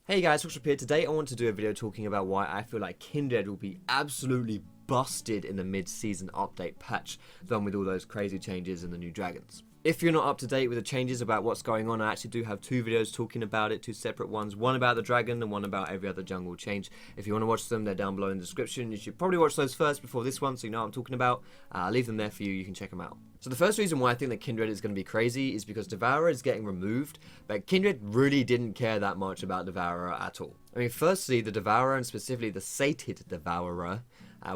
Hey guys, Foxdrop here. Today I want to do a video talking about why I feel like Kindred will be absolutely busted in the mid-season update patch, done with all those crazy changes and the new dragons. If you're not up to date with the changes about what's going on, I actually do have two videos talking about it, two separate ones, one about the dragon and one about every other jungle change. If you want to watch them, they're down below in the description. You should probably watch those first before this one so you know what I'm talking about. I'll leave them there for you, you can check them out. So the first reason why I think that Kindred is going to be crazy is because Devourer is getting removed, but Kindred really didn't care that much about Devourer at all. I mean, firstly, the Devourer, and specifically the Sated Devourer,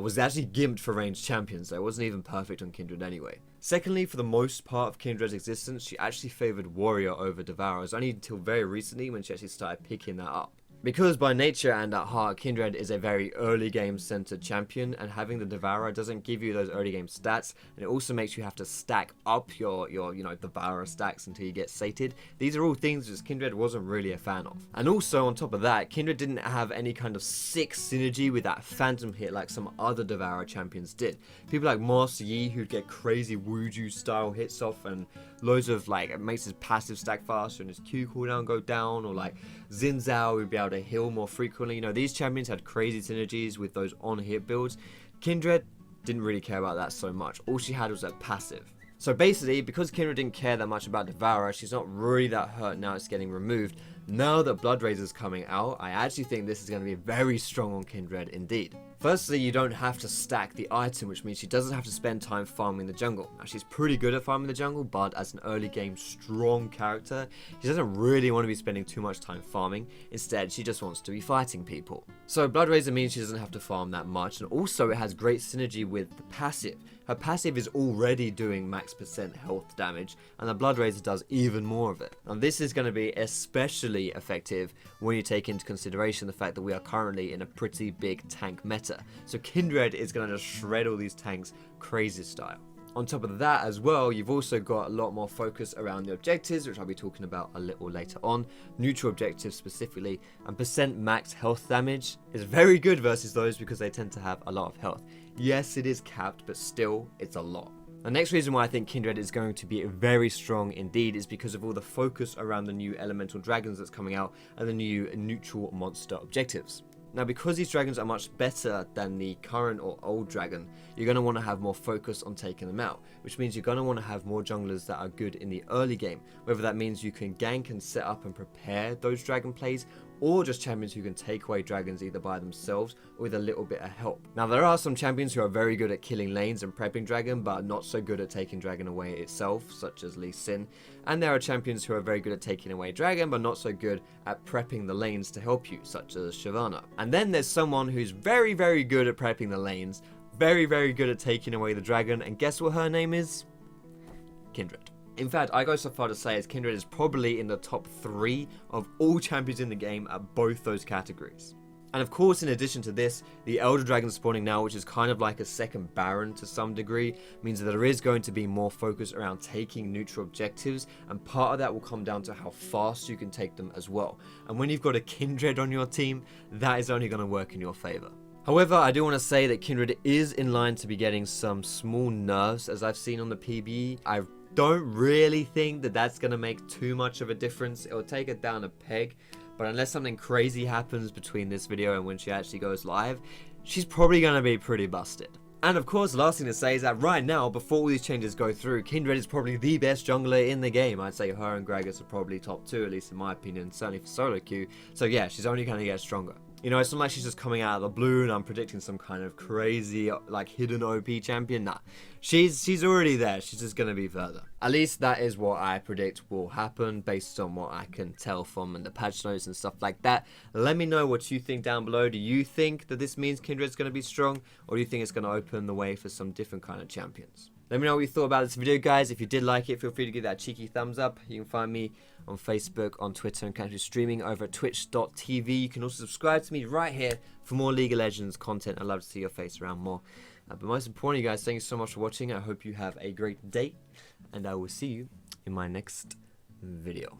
was actually gimped for ranged champions, so it wasn't even perfect on Kindred anyway. Secondly, for the most part of Kindred's existence, she actually favoured Warrior over Devourer. It was only until very recently when she actually started picking that up. Because by nature and at heart, Kindred is a very early game centered champion, and having the Devourer doesn't give you those early game stats, and it also makes you have to stack up your Devourer stacks until you get sated. These are all things that Kindred wasn't really a fan of. And also on top of that, Kindred didn't have any kind of sick synergy with that phantom hit like some other Devourer champions did. People like Master Yi, who'd get crazy Wuju style hits off and loads of it makes his passive stack faster and his Q cooldown go down, or like Xin Zhao would be able to heal more frequently. You know, these champions had crazy synergies with those on-hit builds. Kindred didn't really care about that so much. All she had was that passive. So basically, because Kindred didn't care that much about Devourer, she's not really that hurt now it's getting removed. Now that Bloodrazor's coming out, I actually think this is going to be very strong on Kindred indeed. Firstly, you don't have to stack the item, which means she doesn't have to spend time farming the jungle. Now, she's pretty good at farming the jungle, but as an early game strong character, she doesn't really want to be spending too much time farming. Instead, she just wants to be fighting people. So Bloodrazor means she doesn't have to farm that much, and also it has great synergy with the passive. Her passive is already doing max % health damage, and the Bloodrazor does even more of it. And this is going to be especially effective when you take into consideration the fact that we are currently in a pretty big tank meta. So Kindred is going to just shred all these tanks crazy style. On top of that as well, you've also got a lot more focus around the objectives, which I'll be talking about a little later on. Neutral objectives specifically, and % max health damage is very good versus those because they tend to have a lot of health. Yes, it is capped, but still, it's a lot. The next reason why I think Kindred is going to be very strong indeed is because of all the focus around the new elemental dragons that's coming out and the new neutral monster objectives. Now, because these dragons are much better than the current or old dragon, you're going to want to have more focus on taking them out, which means you're going to want to have more junglers that are good in the early game, whether that means you can gank and set up and prepare those dragon plays, or just champions who can take away dragons either by themselves or with a little bit of help. Now, there are some champions who are very good at killing lanes and prepping dragon, but not so good at taking dragon away itself, such as Lee Sin. And there are champions who are very good at taking away dragon, but not so good at prepping the lanes to help you, such as Shyvana. And then there's someone who's very, very good at prepping the lanes, very, very good at taking away the dragon, and guess what her name is? Kindred. In fact, I go so far to say as Kindred is probably in the top 3 of all champions in the game at both those categories. And of course, in addition to this, the Elder Dragon spawning now, which is kind of like a second Baron to some degree, means that there is going to be more focus around taking neutral objectives, and part of that will come down to how fast you can take them as well. And when you've got a Kindred on your team, that is only going to work in your favor. However, I do want to say that Kindred is in line to be getting some small nerfs, as I've seen on the PBE. I don't really think that that's going to make too much of a difference. It'll take it down a peg, but unless something crazy happens between this video and when she actually goes live, she's probably going to be pretty busted. And of course, last thing to say is that right now, before all these changes go through, Kindred is probably the best jungler in the game. I'd say her and Gragas are probably top 2, at least in my opinion, certainly for solo queue. So yeah, she's only going to get stronger. You know, it's not like she's just coming out of the blue and I'm predicting some kind of crazy, hidden OP champion. Nah, she's already there. She's just going to be further. At least that is what I predict will happen based on what I can tell from the patch notes and stuff like that. Let me know what you think down below. Do you think that this means Kindred's going to be strong, or do you think it's going to open the way for some different kind of champions? Let me know what you thought about this video, guys. If you did like it, feel free to give that cheeky thumbs up. You can find me on Facebook, on Twitter, and currently streaming over at twitch.tv. You can also subscribe to me right here for more League of Legends content. I'd love to see your face around more. But most importantly, guys, thank you so much for watching. I hope you have a great day, and I will see you in my next video.